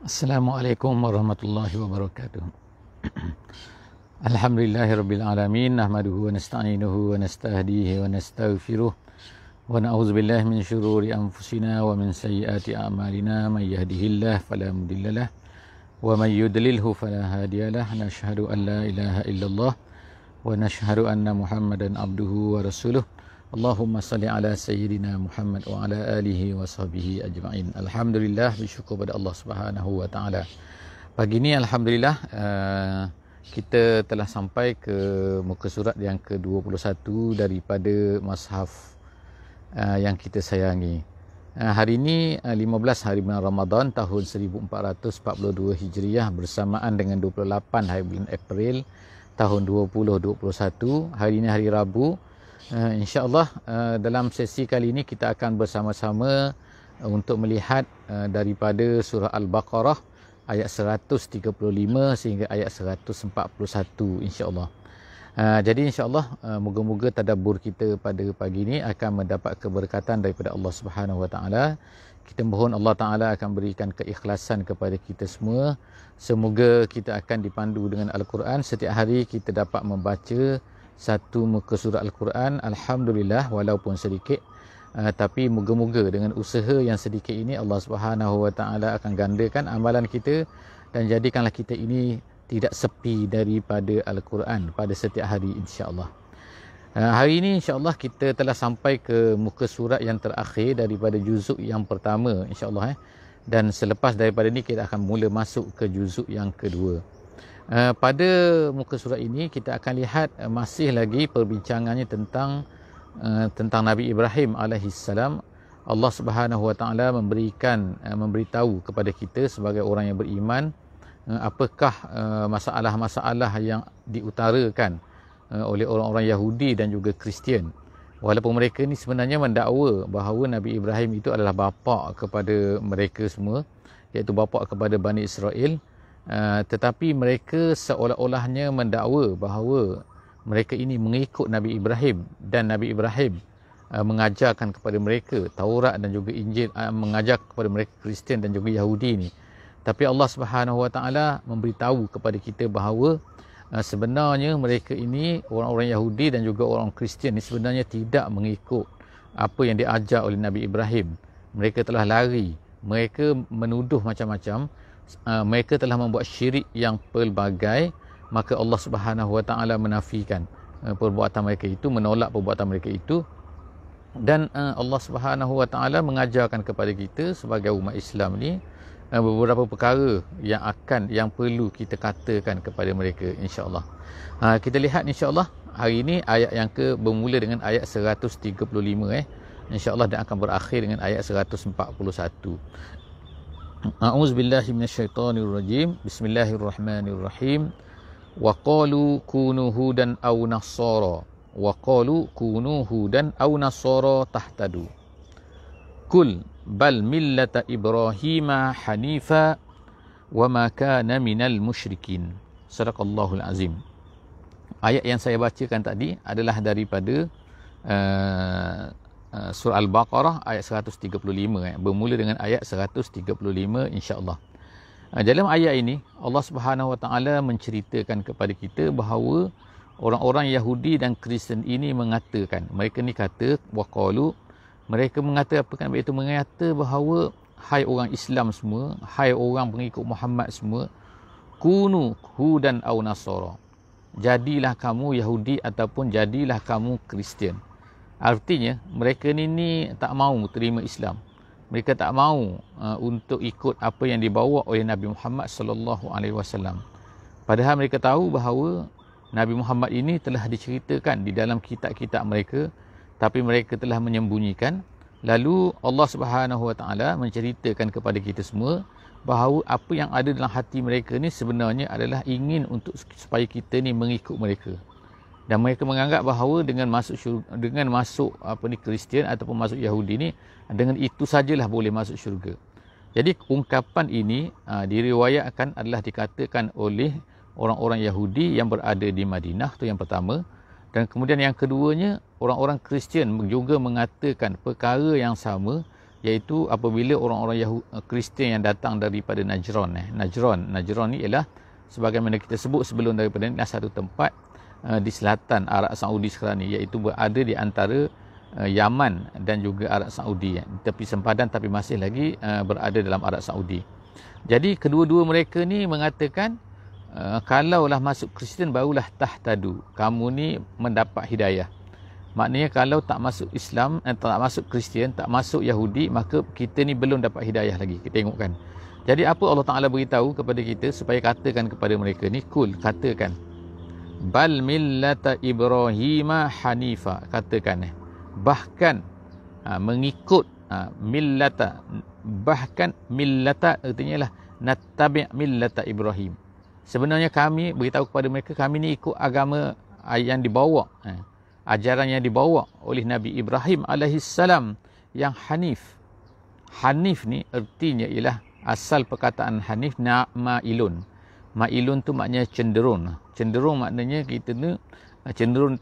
Assalamualaikum warahmatullahi wabarakatuh. Alhamdulillahirabbil alamin, nahmaduhu wa nasta'inuhu wa nastahdihi wa nastaghfiruh wa na'udzu billahi min syururi anfusina wa min sayyiati a'malina, may yahdihillahu fala mudhillalah wa may yudlilhu fala hadiyalah. Nashhadu an la ilaha illallah wa nashhadu anna Muhammadan abduhu wa rasuluh. Allahumma salli ala sayyidina Muhammad wa ala alihi wa sahbihi ajma'in. Alhamdulillah, bersyukur pada Allah Subhanahu wa taala. Pagi ni alhamdulillah kita telah sampai ke muka surat yang ke-21 daripada Mushaf yang kita sayangi. Hari ini 15 hari bulan Ramadan tahun 1442 Hijriah bersamaan dengan 28 hari bulan April tahun 2021. Hari ini hari Rabu. InsyaAllah dalam sesi kali ini kita akan bersama-sama untuk melihat daripada surah Al-Baqarah ayat 135 sehingga ayat 141 insyaAllah. Jadi insyaAllah moga-moga tadabbur kita pada pagi ini akan mendapat keberkatan daripada Allah Subhanahu Wa Taala. Kita mohon Allah Ta'ala akan berikan keikhlasan kepada kita semua. Semoga kita akan dipandu dengan Al-Quran. Setiap hari kita dapat membaca satu muka surat Al-Quran, alhamdulillah, walaupun sedikit, tapi moga-moga dengan usaha yang sedikit ini Allah Subhanahu Wa Taala akan gandakan amalan kita dan jadikanlah kita ini tidak sepi daripada Al-Quran pada setiap hari insya-Allah. Hari ini insya-Allah kita telah sampai ke muka surat yang terakhir daripada juzuk yang pertama insya-Allah, dan selepas daripada ini kita akan mula masuk ke juzuk yang kedua. Pada muka surat ini kita akan lihat masih lagi perbincangannya tentang Nabi Ibrahim alaihissalam. Allah Subhanahu Wa Taala memberitahu kepada kita sebagai orang yang beriman apakah masalah-masalah yang diutarakan oleh orang-orang Yahudi dan juga Kristian. Walaupun mereka ni sebenarnya mendakwa bahawa Nabi Ibrahim itu adalah bapa kepada mereka semua, iaitu bapa kepada Bani Israel. Tetapi mereka seolah-olahnya mendakwa bahawa mereka ini mengikut Nabi Ibrahim dan Nabi Ibrahim mengajarkan kepada mereka Taurat dan juga Injil, mengajar kepada mereka Kristian dan juga Yahudi ni. Tapi Allah Subhanahu Wa Taala memberitahu kepada kita bahawa sebenarnya mereka ini, orang-orang Yahudi dan juga orang Kristian ni, sebenarnya tidak mengikut apa yang diajar oleh Nabi Ibrahim. Mereka telah lari, mereka menuduh macam-macam. Mereka telah membuat syirik yang pelbagai, maka Allah Subhanahu Wa Taala menafikan perbuatan mereka itu, menolak perbuatan mereka itu. Dan Allah Subhanahu Wa Taala mengajarkan kepada kita sebagai umat Islam ni beberapa perkara yang perlu kita katakan kepada mereka insya-Allah. Kita lihat insya-Allah hari ini ayat yang bermula dengan ayat 135 insya-Allah, dan akan berakhir dengan ayat 141. A'udzubillahi minasyaitonirrajim. Bismillahirrahmanirrahim. Wa qalu kunu hudan aw nassara. Wa qalu kunu hudan aw nassara tahtadu. Kul bal millata Ibrahima hanifa wa ma kana minal musyrikin. Sadaqallahul azim. Ayat yang saya bacakan tadi adalah daripada surah Al-Baqarah ayat 135, bermula dengan ayat 135 insya-Allah. Dalam ayat ini Allah Subhanahu Wa Taala menceritakan kepada kita bahawa orang-orang Yahudi dan Kristian ini mengatakan, mereka ni kata waqalu, mereka mengata apa kan? Iaitu mengata bahawa hai orang Islam semua, hai orang pengikut Muhammad semua, kunu hudan aw nasara, jadilah kamu Yahudi ataupun jadilah kamu Kristian. Artinya mereka ni tak mahu terima Islam. Mereka tak mahu untuk ikut apa yang dibawa oleh Nabi Muhammad sallallahu alaihi wasallam. Padahal mereka tahu bahawa Nabi Muhammad ini telah diceritakan di dalam kitab-kitab mereka, tapi mereka telah menyembunyikan. Lalu Allah Subhanahu Wa Taala menceritakan kepada kita semua bahawa apa yang ada dalam hati mereka ni sebenarnya adalah ingin untuk supaya kita ni mengikut mereka. Dan mereka menganggap bahawa dengan masuk Kristian ataupun masuk Yahudi ni, dengan itu sajalah boleh masuk syurga. Jadi ungkapan ini diriwayatkan adalah dikatakan oleh orang-orang Yahudi yang berada di Madinah, tu yang pertama. Dan kemudian yang keduanya, orang-orang Kristian juga mengatakan perkara yang sama, iaitu apabila orang-orang Kristian yang datang daripada Najran. Najran ni ialah sebagaimana kita sebut sebelum daripada ni, satu tempat di selatan Arab Saudi sekarang ni, iaitu berada di antara Yaman dan juga Arab Saudi, tepi sempadan tapi masih lagi berada dalam Arab Saudi. Jadi kedua-dua mereka ni mengatakan kalaulah masuk Kristian barulah tahtadu, kamu ni mendapat hidayah. Maknanya kalau tak masuk Islam, tak masuk Kristian, tak masuk Yahudi, maka kita ni belum dapat hidayah lagi. Kita tengok kan. Jadi apa Allah Ta'ala beritahu kepada kita supaya katakan kepada mereka ni, kul, katakan, bal millata Ibrahima hanifa, katakan bahkan mengikut millata, bahkan millata artinya lah nattabi' millata Ibrahim. Sebenarnya kami beritahu kepada mereka, kami ni ikut agama yang dibawa, ajaran yang dibawa oleh Nabi Ibrahim alaihissalam yang hanif. Hanif ni artinya ialah, asal perkataan hanif ma'ilun. Ma'ilun tu maknanya cenderung. Cenderung maknanya kita ni cenderung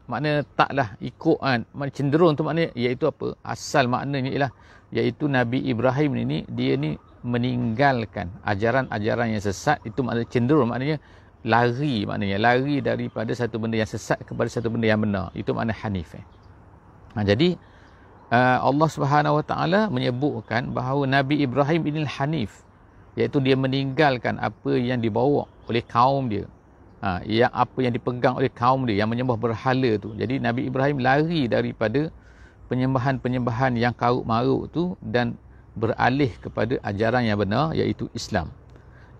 maknanya taklah ikut kan. Cenderung tu maknanya iaitu apa? Asal maknanya ialah iaitu Nabi Ibrahim ni dia ni meninggalkan ajaran-ajaran yang sesat. Itu maknanya cenderung, maknanya lari daripada satu benda yang sesat kepada satu benda yang benar. Itu makna hanif. Jadi Allah Subhanahu Wa Taala menyebutkan bahawa Nabi Ibrahim ini hanif, iaitu dia meninggalkan apa yang dibawa oleh kaum dia, yang apa yang dipegang oleh kaum dia yang menyembah berhala tu. Jadi Nabi Ibrahim lari daripada penyembahan-penyembahan yang karuk-maruk tu dan beralih kepada ajaran yang benar, iaitu Islam.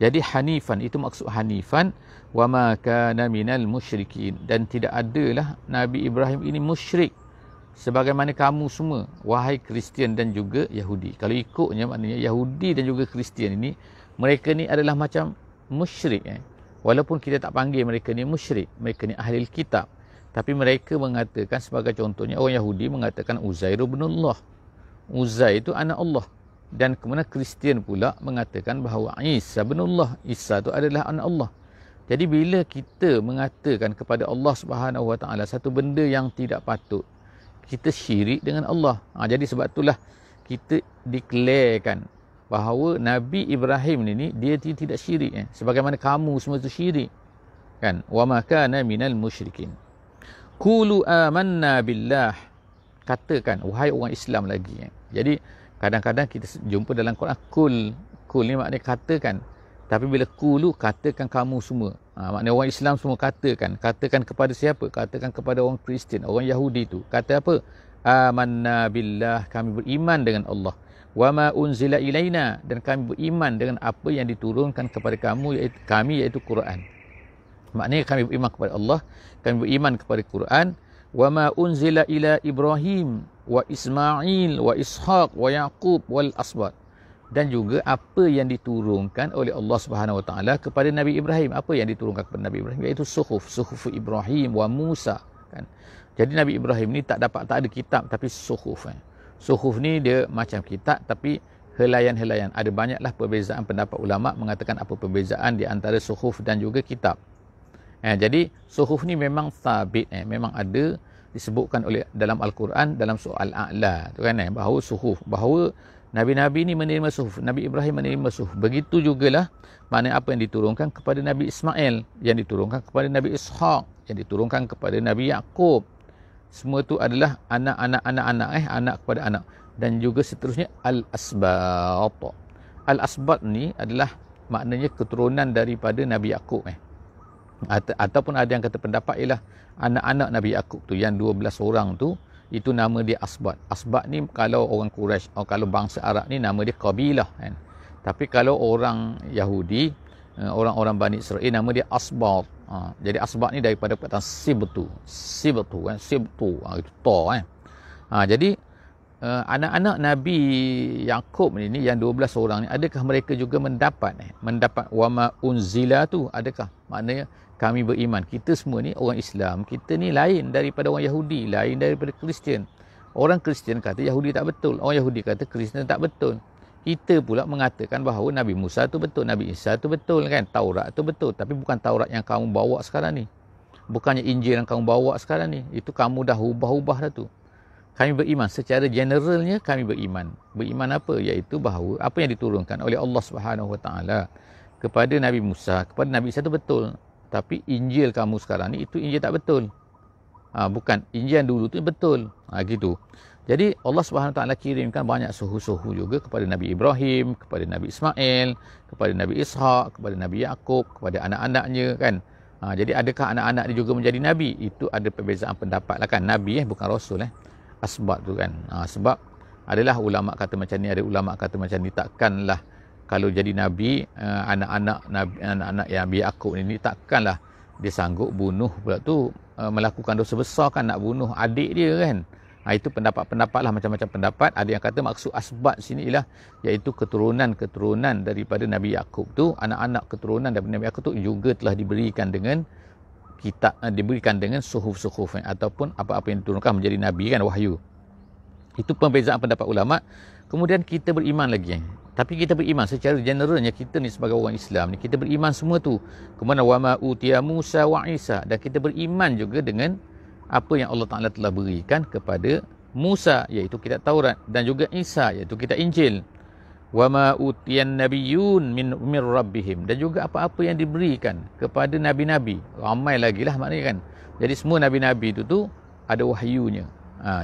Jadi hanifan, itu maksud hanifan, wa ma kana minal musyrikin, dan tidak adalah Nabi Ibrahim ini musyrik sebagaimana kamu semua, wahai Kristian dan juga Yahudi. Kalau ikutnya maknanya Yahudi dan juga Kristian ini, mereka ni adalah macam musyrik. Walaupun kita tak panggil mereka ni musyrik, mereka ni ahli kitab, tapi mereka mengatakan, sebagai contohnya orang Yahudi mengatakan Uzair bin Allah, Uzair itu anak Allah. Dan kemudian Kristian pula mengatakan bahawa Isa bin Allah, Isa itu adalah anak Allah. Jadi bila kita mengatakan kepada Allah Subhanahu Wa Taala satu benda yang tidak patut, kita syirik dengan Allah. Jadi sebab itulah kita declarekan bahawa Nabi Ibrahim ini dia tidak syirik, sebagaimana kamu semua itu syirik kan. Wa ma kana minal musyrikin. Qulu amanna billah, katakan wahai orang Islam lagi. Jadi kadang-kadang kita jumpa dalam Quran kul ni maknanya katakan, tapi bila qulu, katakan kamu semua. Maknanya orang Islam semua katakan kepada siapa? Katakan kepada orang Kristian, orang Yahudi tu. Kata apa? Amanna billah, kami beriman dengan Allah. Wa ma unzila ilaina, dan kami beriman dengan apa yang diturunkan kepada kami, iaitu Quran. Maknanya kami beriman kepada Allah, kami beriman kepada Quran. Wa ma unzila ila Ibrahim wa Ismail wa Ishaq wa Yaqub wal asbat, dan juga apa yang diturunkan oleh Allah Subhanahu Wa Taala kepada Nabi Ibrahim. Apa yang diturunkan kepada Nabi Ibrahim? Iaitu suhuf Ibrahim wa Musa kan. Jadi Nabi Ibrahim ni tak ada kitab, tapi suhuf. Suhuf ni dia macam kitab tapi helaian-helaian. Ada banyaklah perbezaan pendapat ulama mengatakan apa perbezaan di antara suhuf dan juga kitab. Jadi suhuf ni memang sabit, memang ada disebutkan oleh dalam Al-Quran dalam surah Al-A'la tu kan, bahawa suhuf, bahawa Nabi-Nabi ni menerima suhuf, Nabi Ibrahim menerima suhuf. Begitu jugalah makna apa yang diturunkan kepada Nabi Ismail, yang diturunkan kepada Nabi Ishaq, yang diturunkan kepada Nabi Yaqub. Semua tu adalah anak kepada anak, dan juga seterusnya Al-Asbat. Al-Asbat ni adalah maknanya keturunan daripada Nabi Yaqub. Ataupun ada yang kata pendapat ialah anak-anak Nabi Yaqub tu yang 12 orang tu, itu nama dia Asbat. Asbat ni kalau orang Quraisy atau kalau bangsa Arab ni nama dia Qabilah kan. Tapi kalau orang Yahudi, orang-orang Bani Israel, nama dia Asbat. Jadi Asbat ni daripada perkataan Sibtu kan, Sibtu itu ta kan. Jadi anak-anak Nabi Yaqub ni yang 12 orang ni, adakah mereka juga mendapat wama unzila tu? Adakah maknanya kami beriman, kita semua ni orang Islam, kita ni lain daripada orang Yahudi, lain daripada Kristian. Orang Kristian kata Yahudi tak betul, orang Yahudi kata Kristian tak betul. Kita pula mengatakan bahawa Nabi Musa tu betul, Nabi Isa tu betul kan, Taurat tu betul, tapi bukan Taurat yang kamu bawa sekarang ni, bukannya Injil yang kamu bawa sekarang ni, itu kamu dah ubah-ubah dah tu. Kami beriman secara generalnya, kami beriman. Beriman apa? Iaitu bahawa apa yang diturunkan oleh Allah Subhanahu Wa Taala kepada Nabi Musa, kepada Nabi Isa itu betul. Tapi Injil kamu sekarang ni, itu Injil tak betul. Bukan, Injil yang dulu tu betul. Gitu. Jadi Allah Subhanahu Wa Taala kirimkan banyak suhu-suhu juga kepada Nabi Ibrahim, kepada Nabi Ismail, kepada Nabi Ishak, kepada Nabi Yaqub, kepada anak-anaknya kan. Jadi adakah anak-anak dia juga menjadi Nabi? Itu ada perbezaan pendapat lah kan. Nabi bukan Rasul Asbab tu kan. Sebab adalah ulama kata macam ni, ada ulama kata macam ni. Takkanlah kalau jadi Nabi, anak-anak yang Nabi Yaqub ni takkanlah dia sanggup bunuh pula tu, melakukan dosa besar kan, nak bunuh adik dia kan. Itu pendapat-pendapat lah, macam-macam pendapat. Ada yang kata maksud asbab sini ialah iaitu keturunan-keturunan daripada Nabi Yaqub tu, anak-anak keturunan daripada Nabi Yaqub tu juga telah diberikan dengan kitab, diberikan dengan suhuf-suhuf ataupun apa-apa yang diturunkan menjadi Nabi kan, wahyu. Itu perbezaan pendapat ulama. Kemudian kita beriman lagi. Tapi kita beriman secara generalnya, kita ni sebagai orang Islam ni, kita beriman semua tu. Kemudian wa ma utiya Musa wa Isa, dan kita beriman juga dengan apa yang Allah Ta'ala telah berikan kepada Musa, iaitu kitab Taurat, dan juga Isa, iaitu kitab Injil. Wa ma utiyan nabiyyun min rabbihim, dan juga apa-apa yang diberikan kepada nabi-nabi. Ramai lagi lah maknanya kan. Jadi semua nabi-nabi itu ada wahyunya.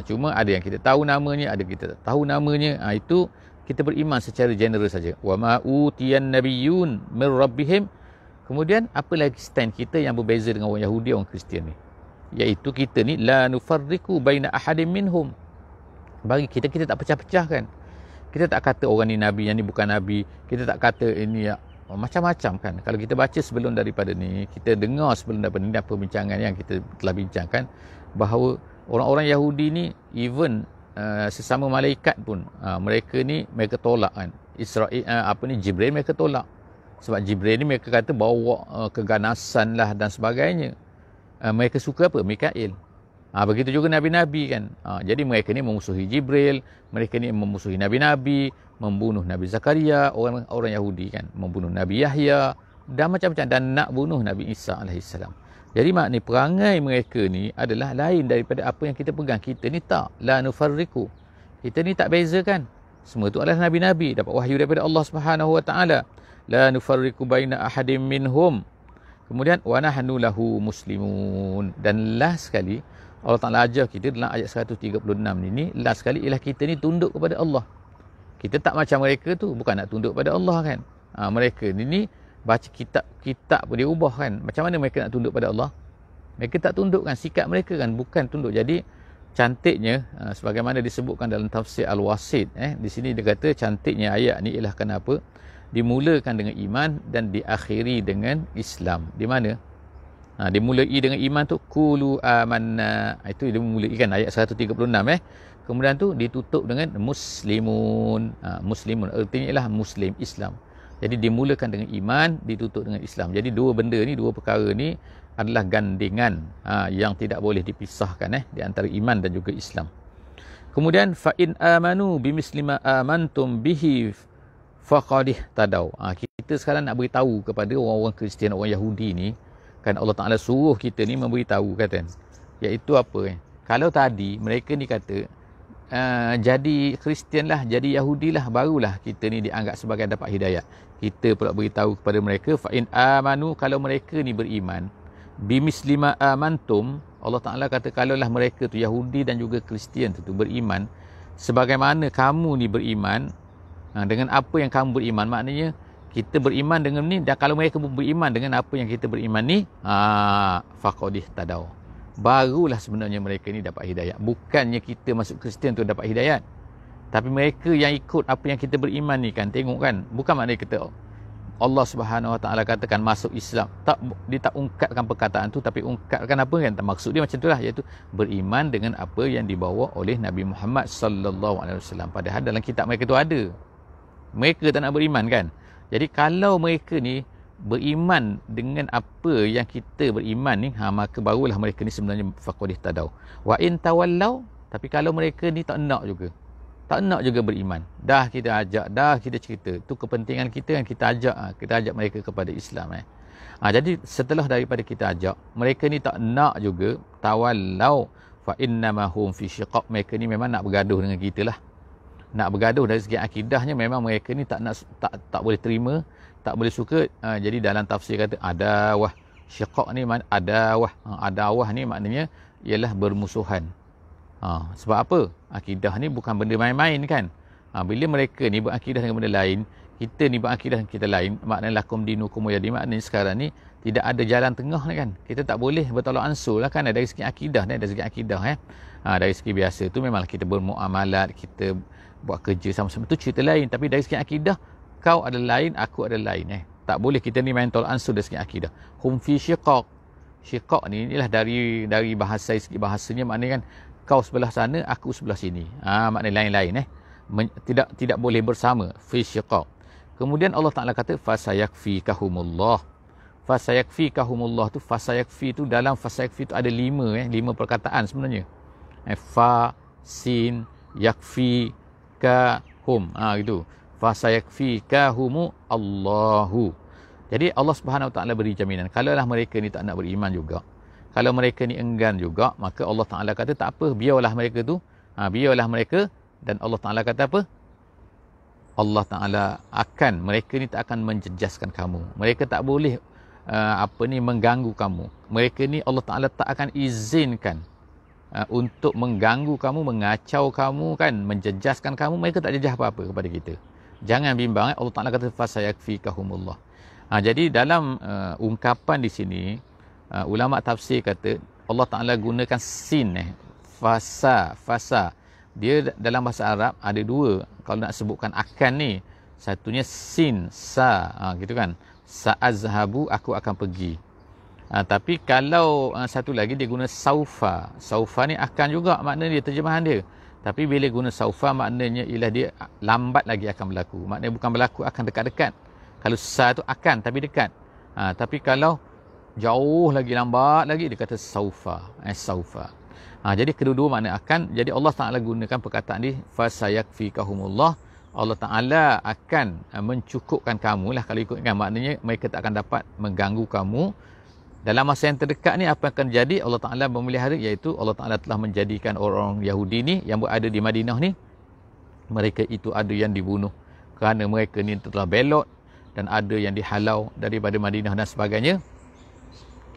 Cuma ada yang kita tahu namanya, ada kita tak tahu namanya. Itu kita beriman secara general saja. Wa ma utiyan nabiyyun min rabbihim. Kemudian apa lagi stand kita yang berbeza dengan orang Yahudi, orang Kristian ni? Iaitu kita ni la nufarriqu baina ahadin minhum. Bagi kita, kita tak pecah-pecahkan. Kita tak kata orang ni nabi, yang ni bukan nabi. Kita tak kata ini macam-macam kan. Kalau kita baca sebelum daripada ni, kita dengar sebelum daripada ni perbincangan yang kita telah bincangkan, bahawa orang-orang Yahudi ni, even sesama malaikat pun, mereka ni mereka tolak kan. Israel Jibril mereka tolak. Sebab Jibril ni mereka kata bawa keganasan lah dan sebagainya. Mereka suka apa? Mikail. Begitu juga Nabi-Nabi kan. Jadi mereka ni memusuhi Jibril, mereka ni memusuhi Nabi-Nabi, membunuh Nabi Zakaria, orang Yahudi kan, membunuh Nabi Yahya, dan macam-macam, dan nak bunuh Nabi Isa AS. Jadi maknanya perangai mereka ni adalah lain daripada apa yang kita pegang. Kita ni tak, la nufarriqu. Kita ni tak bezakan. Semua tu adalah Nabi-Nabi, dapat wahyu daripada Allah Subhanahu Wa Taala. La nufarriqu baina ahadim minhum. Kemudian wa nahnu lahu muslimun. Dan last sekali Allah Ta'ala ajar kita dalam ayat 136 ni, last sekali ialah kita ni tunduk kepada Allah. Kita tak macam mereka tu, bukan nak tunduk pada Allah kan. Mereka ni baca kitab pun dia ubah kan. Macam mana mereka nak tunduk pada Allah? Mereka tak tunduk kan, sikap mereka kan bukan tunduk. Jadi cantiknya sebagaimana disebutkan dalam tafsir Al-Wasit, di sini dia kata cantiknya ayat ni ialah kenapa dimulakan dengan iman dan diakhiri dengan Islam. Di mana? Dimulai dengan iman tu, qulu amanna. Itu dia dimulai kan ayat 136 Kemudian tu ditutup dengan muslimun. Muslimun artinya ialah muslim, Islam. Jadi dimulakan dengan iman, ditutup dengan Islam. Jadi dua benda ni, dua perkara ni adalah gandengan yang tidak boleh dipisahkan di antara iman dan juga Islam. Kemudian fa in amanu bimisli ma amantum bihi faqadih tadaw. Kita sekarang nak beritahu kepada orang-orang Kristian, orang Yahudi ni kan, Allah Ta'ala suruh kita ni memberitahu kata, iaitu apa kalau tadi mereka ni kata jadi Kristian lah, jadi Yahudi lah, barulah kita ni dianggap sebagai dapat hidayah. Kita pula beritahu kepada mereka fa in amanu, kalau mereka ni beriman bimisli ma amantum. Allah Ta'ala kata kalaulah mereka tu Yahudi dan juga Kristian tu beriman sebagaimana kamu ni beriman, dengan apa yang kamu beriman, maknanya kita beriman dengan ni, dan kalau mereka beriman dengan apa yang kita beriman ni, faqadih tadaw, barulah sebenarnya mereka ni dapat hidayah. Bukannya kita masuk Kristian tu dapat hidayah, tapi mereka yang ikut apa yang kita beriman ni kan, tengok kan, bukan maknanya kita Allah Subhanahu Wa Taala katakan masuk Islam, dia tak ungkapkan perkataan tu, tapi ungkapkan apa kan, maksud dia macam itulah, iaitu beriman dengan apa yang dibawa oleh Nabi Muhammad sallallahu alaihi wasallam. Padahal dalam kitab mereka tu ada, mereka tak nak beriman kan. Jadi kalau mereka ni beriman dengan apa yang kita beriman ni, maka barulah mereka ni sebenarnya faqadih tadaw. Wa in tawallau, tapi kalau mereka ni tak nak juga beriman, dah kita ajak, dah kita cerita, tu kepentingan kita kan, kita ajak mereka kepada Islam. Jadi setelah daripada kita ajak, mereka ni tak nak juga, tawallau, fa innama hum fi syiqaq. Mereka ni memang nak bergaduh dengan kita lah. Nak bergaduh dari segi akidahnya, memang mereka ni tak boleh terima, tak boleh suka. Jadi dalam tafsir kata adawah. Syiqaq ni adawah. Adawah ni maknanya ialah bermusuhan. Sebab apa? Akidah ni bukan benda main-main kan. Bila mereka ni berakidah dengan benda lain, kita ni berakidah dengan kita lain, maknanya lakum dinukum waliya din. Maknanya sekarang ni tidak ada jalan tengah ni kan. Kita tak boleh bertolak ansur lah kan, dari segi akidah ni, dari segi akidah dari segi biasa tu memang kita bermuamalat, kita buat kerja sama-sama, tu cerita lain. Tapi dari segi akidah, kau ada lain, aku ada lain tak boleh kita ni main tolak ansur dari segi akidah. Hum fi syiqaq. Syiqaq ni inilah dari bahasa, segi bahasanya maknanya kan, kau sebelah sana, aku sebelah sini. Maknanya lain-lain tidak boleh bersama. Fi syiqaq. Kemudian Allah Ta'ala kata fasayakfikahumullah. Fasayakfikahumullah tu, fasayakfi tu, dalam fasayakfi tu ada 5 perkataan sebenarnya. Fa, sin, yakfi, ka, hum. Gitu. Fasayakfikahumu Allahu. Jadi Allah Subhanahu Wa Ta'ala beri jaminan. Kalaulah mereka ni tak nak beriman juga, kalau mereka ni enggan juga, maka Allah Ta'ala kata tak apa, biarlah mereka tu. Biarlah mereka. Dan Allah Ta'ala kata apa? Allah Ta'ala mereka ni tak akan menjejaskan kamu. Mereka tak boleh mengganggu kamu. Mereka ni Allah Ta'ala tak akan izinkan untuk mengganggu kamu, mengacau kamu kan, menjejaskan kamu. Mereka tak jejah apa-apa kepada kita. Jangan bimbang. Allah Ta'ala kata fasayakfikahumullah. Jadi dalam ungkapan di sini, ulama tafsir kata Allah Ta'ala gunakan sin, fasa. Dia dalam bahasa Arab ada 2. Kalau nak sebutkan akan ni, satunya sin, sa, gitu kan. Sa'azhabu, aku akan pergi. Tapi kalau satu lagi dia guna saufa. Saufa ni akan juga maknanya dia, terjemahan dia. Tapi bila guna saufa maknanya ialah dia lambat lagi akan berlaku. Maknanya bukan berlaku, akan dekat-dekat. Kalau sa tu akan tapi dekat. Tapi kalau jauh lagi, lambat lagi, dia kata saufa. Saufa. Jadi kedua-dua makna akan. Jadi Allah Ta'ala gunakan perkataan ni fasayakfikahumullah. Allah Ta'ala akan mencukupkan kamu lah. Kalau ikutkan maknanya, mereka tak akan dapat mengganggu kamu. Dalam masa yang terdekat ni apa akan jadi? Allah Ta'ala memelihara, iaitu Allah Ta'ala telah menjadikan orang Yahudi ni yang berada di Madinah ni, mereka itu ada yang dibunuh kerana mereka ni telah belot, dan ada yang dihalau daripada Madinah dan sebagainya.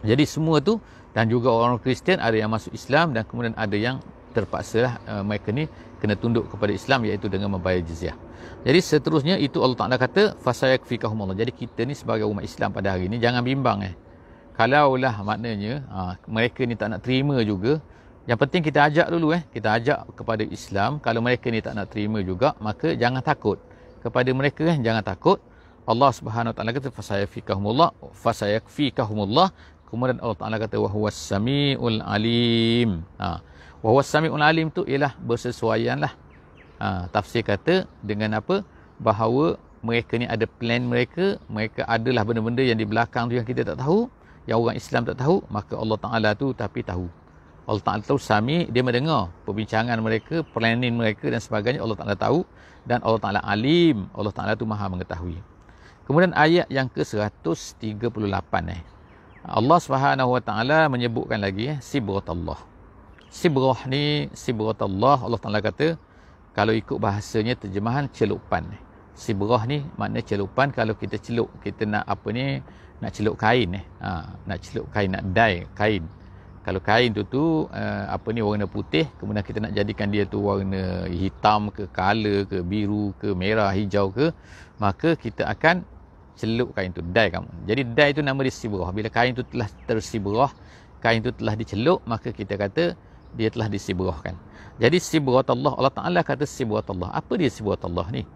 Jadi semua tu, dan juga orang Kristian ada yang masuk Islam, dan kemudian ada yang terpaksa mereka ni kena tunduk kepada Islam, iaitu dengan membayar jizyah. Jadi seterusnya itu Allah Ta'ala kata fasayakfikahumullah. Jadi kita ni sebagai umat Islam pada hari ni jangan bimbang. Kalaulah maknanya mereka ni tak nak terima juga, yang penting kita ajak dulu kita ajak kepada Islam. Kalau mereka ni tak nak terima juga, maka jangan takut kepada mereka, jangan takut. Allah Subhanahu Wa Ta'ala kata fasayakfikahumullah. Kemudian Allah Ta'ala kata wa huwas samiul alim. Wa huwas samiul alim tu ialah bersesuaianlah. Tafsir kata dengan apa? Bahawa mereka ni ada plan mereka adalah benda-benda yang di belakang tu yang kita tak tahu, yang orang Islam tak tahu, maka Allah Ta'ala tu tapi tahu. Allah Ta'ala tahu, sami, dia mendengar perbincangan mereka, planning mereka dan sebagainya. Allah Ta'ala tahu. Dan Allah Ta'ala alim, Allah Ta'ala tu maha mengetahui. Kemudian ayat yang ke-138 Allah Subhanahu Wa Ta'ala menyebutkan lagi sibghatullah. Sibghatullah, Allah Ta'ala kata, kalau ikut bahasanya terjemahan celupan. Sibrah ni makna celupan. Kalau kita celup, kita nak nak celup kain nak celup kain, nak dye kain. Kalau kain tu warna putih, kemudian kita nak jadikan dia tu warna hitam ke, color ke, biru ke, merah, hijau ke, maka kita akan celup kain tu, dye kamu. Jadi dye itu nama dia sibrah. Bila kain tu telah tersibrah, kain tu telah dicelup, maka kita kata dia telah disibrahkan. Jadi sibghatullah, Allah Ta'ala kata sibghatullah. Apa dia sibghatullah ni?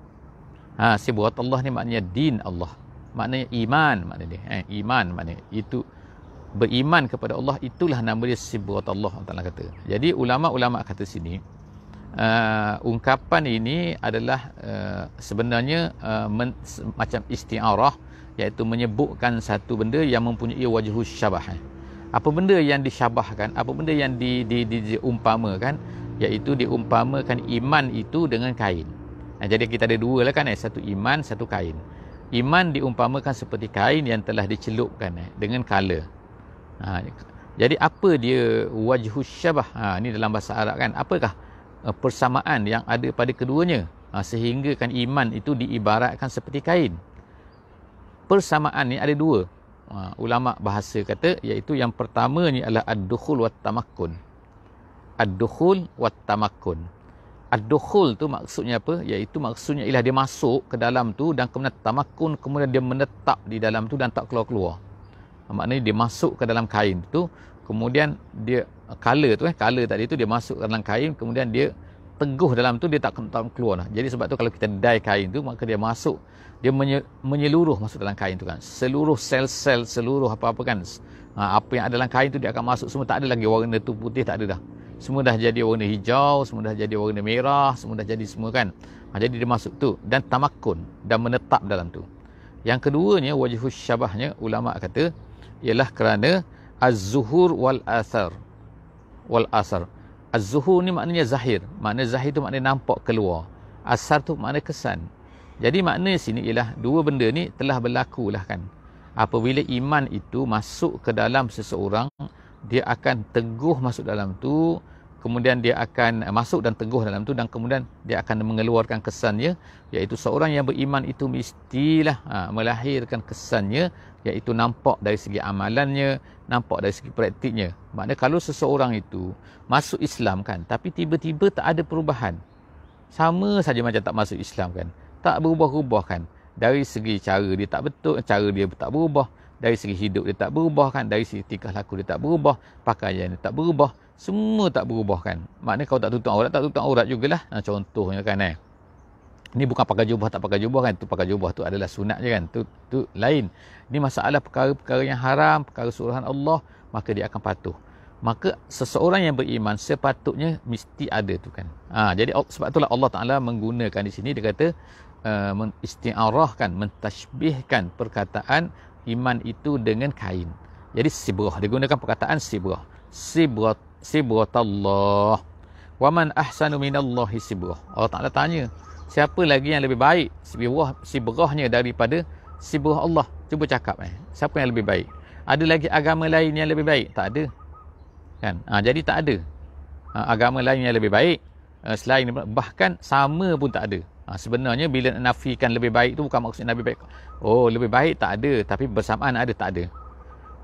Sibghatullah ni maknanya din Allah. Maknanya iman, maknanya dia. Iman maknanya itu beriman kepada Allah, itulah nama dia sibghatullah, Allah Ta'ala kata. Jadi ulama-ulama kata sini, ungkapan ini adalah sebenarnya macam isti'arah, iaitu menyebutkan satu benda yang mempunyai wajhus syabah. Apa benda yang disyabahkan, apa benda yang diumpamakan, iaitu diumpamakan iman itu dengan kain. Jadi kita ada dua lah kan, satu iman, satu kain. Iman diumpamakan seperti kain yang telah dicelupkan dengan color. Jadi apa dia wajhus syabah? Ni dalam bahasa Arab kan. Apakah persamaan yang ada pada keduanya? Sehingga kan iman itu diibaratkan seperti kain. Persamaan ni ada dua. Ulama bahasa kata, iaitu yang pertama ni adalah ad-dukhul wat tamakkun. Ad-dukhul wat tamakkun. Ad-dukhul tu maksudnya apa? Iaitu maksudnya ialah dia masuk ke dalam tu, dan kemudian tamakkun, kemudian dia menetap di dalam tu dan tak keluar-keluar. Maknanya dia masuk ke dalam kain tu, kemudian dia color tu color tadi tu dia masuk ke dalam kain, kemudian dia teguh dalam tu, dia tak keluar lah. Jadi sebab tu kalau kita dye kain tu, maka dia masuk, dia menyeluruh masuk dalam kain tu kan. Seluruh sel-sel, seluruh apa-apa kan, apa yang ada dalam kain tu dia akan masuk semua. Tak ada lagi warna tu putih, tak ada dah. Semua dah jadi warna hijau, semua dah jadi warna merah, semua dah jadi semua kan. Jadi dia masuk tu dan tamakkun dan menetap dalam tu. Yang keduanya wajhus syabahnya, ulama kata ialah kerana az-zuhur wal athar. Wal asar. Az-zuhur ni maknanya zahir. Makna zahir tu maknanya nampak keluar. Asar tu makna kesan. Jadi makna sini ialah dua benda ni telah berlaku lah kan. Apabila iman itu masuk ke dalam seseorang, dia akan teguh masuk dalam tu, kemudian dia akan masuk dan teguh dalam tu, dan kemudian dia akan mengeluarkan kesannya, iaitu seorang yang beriman itu mestilah melahirkan kesannya, iaitu nampak dari segi amalannya, nampak dari segi praktiknya. Maknanya kalau seseorang itu masuk Islam kan, tapi tiba-tiba tak ada perubahan, sama saja macam tak masuk Islam kan, tak berubah-ubah kan. Dari segi cara dia tak betul, cara dia tak berubah, dari segi hidup dia tak berubah kan, dari segi tingkah laku dia tak berubah, pakaian dia tak berubah, semua tak berubah kan. Maknanya kau tak tutup aurat jugalah. Contohnya kan ni bukan pakai jubah tak pakai jubah kan, tu pakai jubah tu adalah sunat je kan, tu lain. Ni masalah perkara-perkara yang haram, perkara suruhan Allah, maka dia akan patuh. Maka seseorang yang beriman sepatutnya mesti ada tu kan. Jadi sebab itulah Allah Taala menggunakan di sini, dia kata mengisti'arahkan, mentashbihkan perkataan iman itu dengan kain. Jadi sibrah, dia gunakan perkataan sibrah. Sibratallah. Wa man ahsanu minallahi sibrah. Allah Taala tanya, siapa lagi yang lebih baik sibrahnya daripada sibrah Allah? Cuba cakap siapa yang lebih baik? Ada lagi agama lain yang lebih baik? Tak ada. Kan? Jadi tak ada agama lain yang lebih baik selain, bahkan sama pun tak ada. Sebenarnya bila nafikan lebih baik tu bukan maksud lebih baik. Lebih baik tak ada, tapi bersamaan ada, tak ada.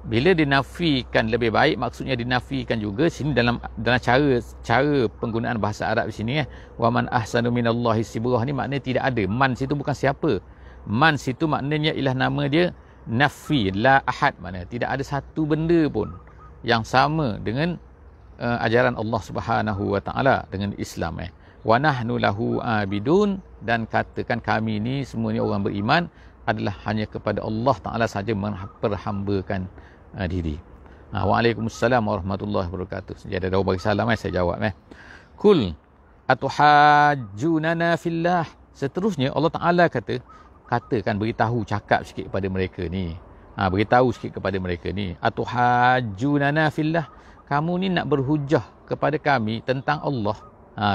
Bila dinafikan lebih baik, maksudnya dinafikan juga sini dalam cara penggunaan bahasa Arab di sini wa man ahsanu minallahi sibrah ni maknanya tidak ada. Man situ bukan siapa. Man situ maknanya ialah nama dia nafi, la ahad, maknanya tidak ada satu benda pun yang sama dengan ajaran Allah Subhanahu wa taala, dengan Islam wa nahnu lahu abidun, dan katakan kami ni semua ni orang beriman adalah hanya kepada Allah Taala saja memperhambakan diri. Waalaikumsalam warahmatullahi wabarakatuh. Jadi ada orang bagi salam saya jawab Kul atuhajjunana fillah. Seterusnya Allah Taala katakan, beritahu, cakap sikit kepada mereka ni. Beritahu sikit kepada mereka ni, atuhajjunana fillah, kamu ni nak berhujah kepada kami tentang Allah.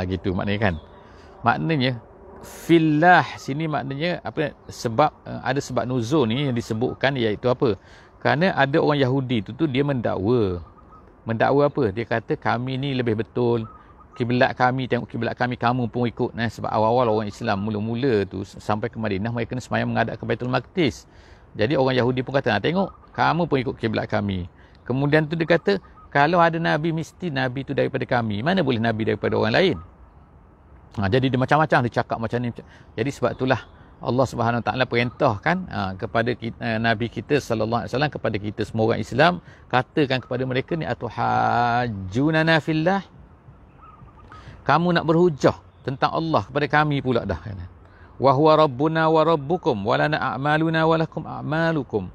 Gitu maknanya kan. Maknanya fillah sini maknanya apa? Sebab ada sebab nuzul ni yang disebutkan, iaitu apa? Kerana ada orang Yahudi tu dia mendakwa apa? Dia kata kami ni lebih betul, kiblat kami, tengok kiblat kami, kamu pun ikut. Sebab awal-awal orang Islam mula-mula tu sampai ke Madinah, mereka kena sembahyang menghadap ke Baitul Maqdis. Jadi orang Yahudi pun kata, tengok kamu pun ikut kiblat kami. Kemudian tu dia kata, kalau ada Nabi, mesti Nabi tu daripada kami. Mana boleh Nabi daripada orang lain? Jadi dia macam-macam, dia cakap macam ni. Jadi sebab itulah Allah Subhanahu Wa Taala perintahkan kepada Nabi kita sallallahu alaihi wasallam, kepada kita semua orang Islam, katakan kepada mereka ni, atuhajjunana fillah, kamu nak berhujah tentang Allah kepada kami pula dah kan. Wa huwa rabbuna wa rabbukum wa lana a'maluna wa lakum a'malukum.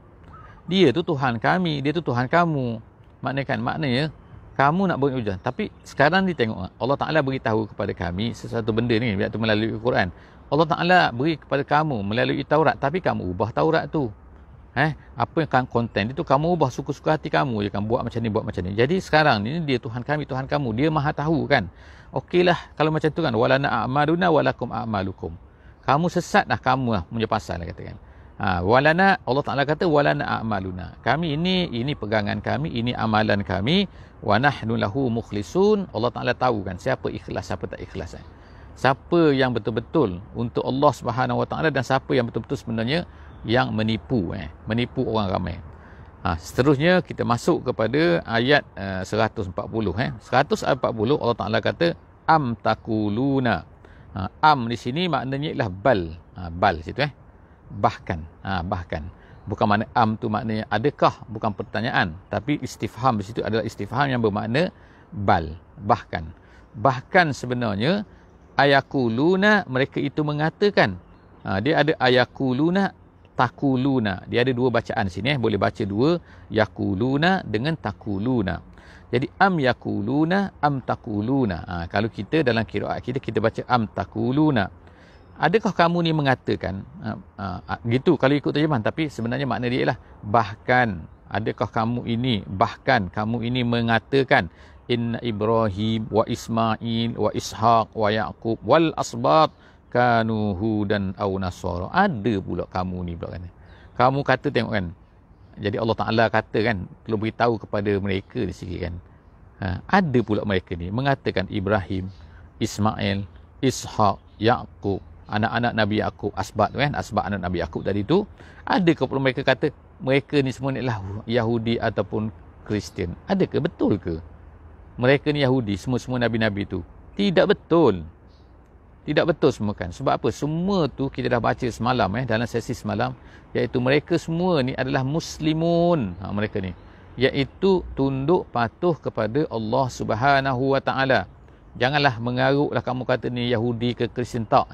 Dia tu Tuhan kami, dia tu Tuhan kamu. Maknanya kamu nak berhujah. Tapi sekarang ni tengok, Allah Ta'ala beritahu kepada kami sesuatu benda ni, iaitu melalui Al-Quran. Allah Ta'ala beri kepada kamu melalui Taurat, tapi kamu ubah Taurat tu. Apa yang konten itu kamu ubah suka-suka hati kamu je kan, buat macam ni, buat macam ni. Jadi sekarang ni dia Tuhan kami, Tuhan kamu, dia maha tahu kan. Okeylah kalau macam tu kan, walana a'maluna walakum a'malukum. Kamu sesat dah, kamu lah punya pasal lah katakan. Walana, Allah Ta'ala kata walana a'maluna. Kami ini pegangan kami, ini amalan kami. Wa nahnu lahu mukhlisun. Allah Ta'ala tahu kan siapa ikhlas, siapa tak ikhlas. Siapa yang betul-betul untuk Allah Subhanahu Wa Ta'ala dan siapa yang betul-betul sebenarnya yang menipu orang ramai. Seterusnya kita masuk kepada ayat 140. 140 Allah Ta'ala kata am takuluna. Am di sini maknanya ialah bal. Bal situ bahkan. Bahkan. Bukan makna am tu maknanya adakah, bukan pertanyaan, tapi istifham di situ adalah istifham yang bermakna bal, bahkan. Bahkan sebenarnya ayakuluna, mereka itu mengatakan. Dia ada ayakuluna, takuluna. Dia ada dua bacaan sini. Boleh baca dua, yakuluna dengan takuluna. Jadi am yakuluna, am takuluna. Kalau kita dalam qiraat kita baca am takuluna. Adakah kamu ni mengatakan, gitu kalau ikut terjemahan, tapi sebenarnya makna dia ialah bahkan. Adakah kamu ini, bahkan kamu ini mengatakan inna Ibrahim wa Ismail wa Ishaq wa Yaqub wal asbat kanu hudan aw nasara. Ada pula kamu ni pula kan. Kamu kata, tengok kan. Jadi Allah Ta'ala kata kan, perlu beritahu kepada mereka di sini kan. Ada pula mereka ni mengatakan Ibrahim, Ismail, Ishaq, Yaqub, anak-anak Nabi Yaqub, asbat tu kan, asbat anak Nabi Yaqub tadi tu. Adakah pula mereka kata mereka ni semua ni adalah Yahudi ataupun Kristian? Adakah, betul ke mereka ni Yahudi, semua Nabi-Nabi tu? Tidak betul. Tidak betul semua kan. Sebab apa? Semua tu kita dah baca semalam dalam sesi semalam, iaitu mereka semua ni adalah muslimun. Mereka ni iaitu tunduk patuh kepada Allah Subhanahu Wa Ta'ala. Janganlah mengaruklah kamu kata ni Yahudi ke Kristian, tak.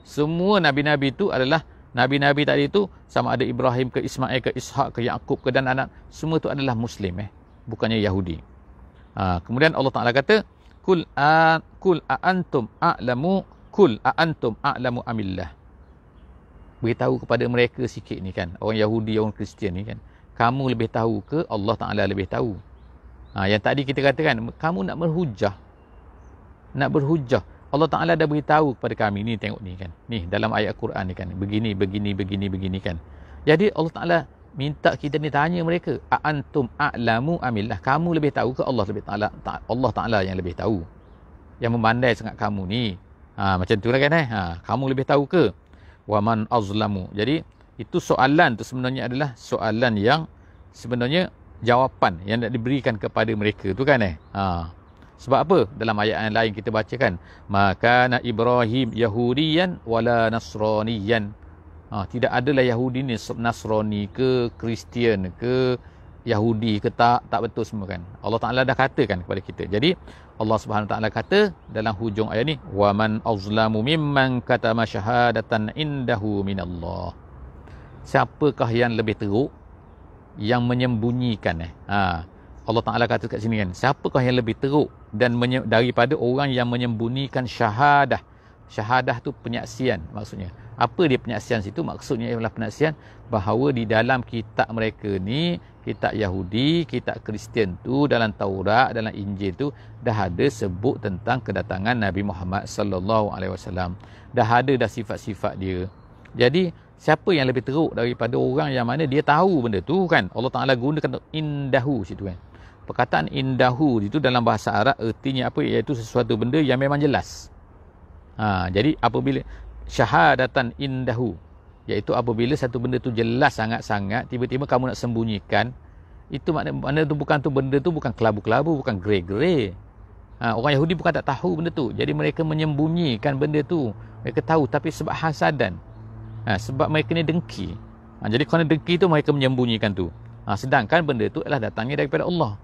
Semua Nabi-Nabi tu adalah Nabi-Nabi tadi tu, sama ada Ibrahim ke Ismail ke Ishaq ke Yaqub ke dan anak, semua tu adalah Muslim, bukannya Yahudi. Kemudian Allah Ta'ala kata kul a'antum a'lamu amillah. Beritahu kepada mereka sikit ni kan, orang Yahudi, orang Kristian ni kan, kamu lebih tahu ke Allah Ta'ala lebih tahu? Yang tadi kita katakan, kamu nak berhujah. Allah Ta'ala dah beritahu kepada kami ni, tengok ni kan, ni dalam ayat Quran ni kan, begini kan. Jadi Allah Ta'ala minta kita ni tanya mereka, antum a'lamu amillah, kamu lebih tahu ke Allah Ta'ala yang lebih tahu, yang memandai sangat kamu ni. Macam tu lah kan kamu lebih tahu ke? Waman azlamu. Jadi itu soalan tu sebenarnya adalah soalan yang sebenarnya jawapan yang nak diberikan kepada mereka tu kan sebab apa? Dalam ayat yang lain kita bacakan, maka na Ibrahim Yahudiyan wala Nasraniyan. Tidak adalah Yahudi ni Nasrani ke Kristian ke Yahudi ke, tak betul semua kan. Allah Ta'ala dah katakan kepada kita. Jadi Allah Subhanahu Wa Ta'ala kata dalam hujung ayat ni, wa man azlamu mimman katama syahadatan indahu minallah. Siapakah yang lebih teruk yang menyembunyikan Allah Ta'ala kata kat sini kan, siapakah yang lebih teruk dan daripada orang yang menyembunyikan syahadah. Syahadah tu penyaksian maksudnya. Apa dia penyaksian situ? Maksudnya ialah penyaksian bahawa di dalam kitab mereka ni, kitab Yahudi, kitab Kristian tu, dalam Taurat, dalam Injil tu dah ada sebut tentang kedatangan Nabi Muhammad sallallahu alaihi wasallam. Dah ada dah sifat-sifat dia. Jadi siapa yang lebih teruk daripada orang yang mana dia tahu benda tu kan? Allah Ta'ala gunakan indahu situ kan. Perkataan indahu itu dalam bahasa Arab ertinya apa? Iaitu sesuatu benda yang memang jelas. Jadi apabila syahadatan indahu, iaitu apabila satu benda tu jelas sangat-sangat, tiba-tiba kamu nak sembunyikan, itu makna tu bukan tu, benda tu bukan kelabu-kelabu, bukan grey-grey. Orang Yahudi bukan tak tahu benda tu, jadi mereka menyembunyikan benda tu. Mereka tahu tapi sebab hasadan, sebab mereka ni dengki. Jadi kerana dengki tu mereka menyembunyikan tu. Sedangkan benda tu adalah datangnya daripada Allah.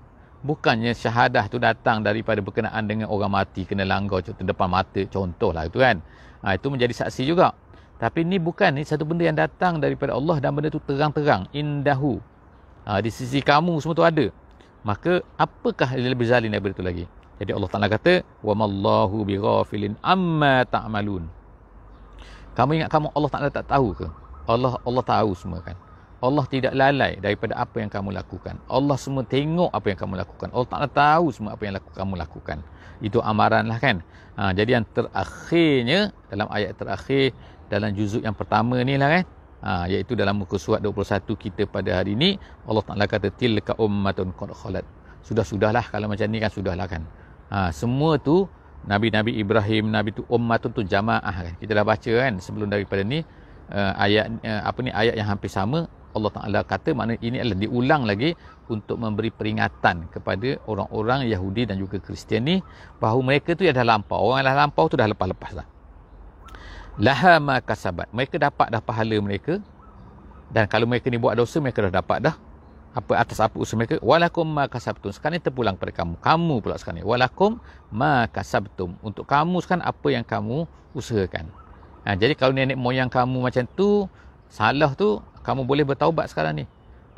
Bukannya syahadah tu datang daripada berkenaan dengan orang mati kena langgar depan mata, contohlah itu kan. Itu menjadi saksi juga. Tapi ni bukan, ni satu benda yang datang daripada Allah dan benda tu terang-terang indahu. Di sisi kamu semua tu ada. Maka apakah yang lebih zalim daripada itu lagi? Jadi Allah Ta'ala kata, wa mallahu bighafilin amma ta'malun. Kamu ingat Allah Ta'ala tak tahu ke? Allah tahu semua kan. Allah tidak lalai daripada apa yang kamu lakukan. Allah semua tengok apa yang kamu lakukan. Allah Ta'ala tahu semua apa yang kamu lakukan. Itu amaran lah kan. Jadi yang terakhirnya, dalam ayat terakhir, dalam juzuk yang pertama ni lah kan. Iaitu dalam muka surat 21 kita pada hari ini, Allah Ta'ala kata tilka ummatun qad khalat. Sudahlah, kalau macam ni kan sudahlah kan. Semua tu Nabi-Nabi Ibrahim, Nabi tu ummatun tu jamaah kan. Kita dah baca kan sebelum daripada ni ayat yang hampir sama. Allah Ta'ala kata makna ini adalah diulang lagi untuk memberi peringatan kepada orang-orang Yahudi dan juga Kristian ni, bahawa mereka tu dah lampau. Orang dah lampau tu dah lepas-lepas dah. Laha ma kasabat. Mereka dapat dah pahala mereka. Dan kalau mereka ni buat dosa, mereka dah dapat dah atas apa usaha mereka. Walakum ma kasabtum. Sekarang ni terpulang pada kamu. Kamu pula sekarang ni. Walakum ma kasabtum. Untuk kamu sekarang apa yang kamu usahakan. Jadi kalau nenek moyang kamu macam tu, salah tu, kamu boleh bertaubat sekarang ni.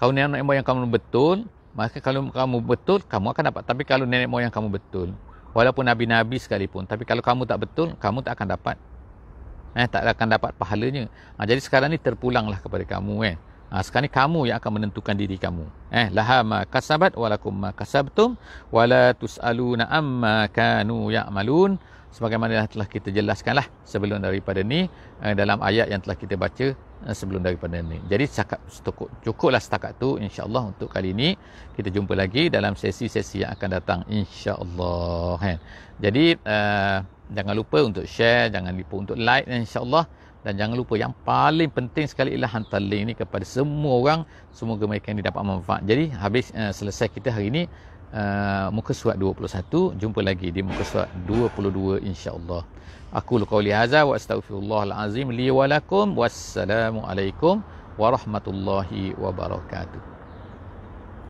Kalau nenek moyang kamu betul, maka kalau kamu betul, kamu akan dapat. Tapi kalau nenek moyang kamu betul, walaupun nabi-nabi sekalipun, tapi kalau kamu tak betul, kamu tak akan dapat. Tak akan dapat pahalanya. Jadi sekarang ni terpulanglah kepada kamu. Sekarang ni kamu yang akan menentukan diri kamu. Laha ma kasabat walakum ma kasabtum wala tus'aluna amma kanu ya'malun. Sebagaimana telah kita jelaskanlah sebelum daripada ni dalam ayat yang telah kita baca sebelum daripada ni. Jadi cukuplah setakat tu insya-Allah untuk kali ini. Kita jumpa lagi dalam sesi-sesi yang akan datang insya-Allah. Jadi jangan lupa untuk share, jangan lupa untuk like insya-Allah, dan jangan lupa yang paling penting sekali ialah hantar link ni kepada semua orang, semoga mereka ni dapat manfaat. Jadi habis selesai kita hari ini muka surat 21, jumpa lagi di muka surat 22 insya-Allah. Aku qauli hadza wa astaghfirullahal azim li wa lakum. Wassalamualaikum warahmatullahi wabarakatuh.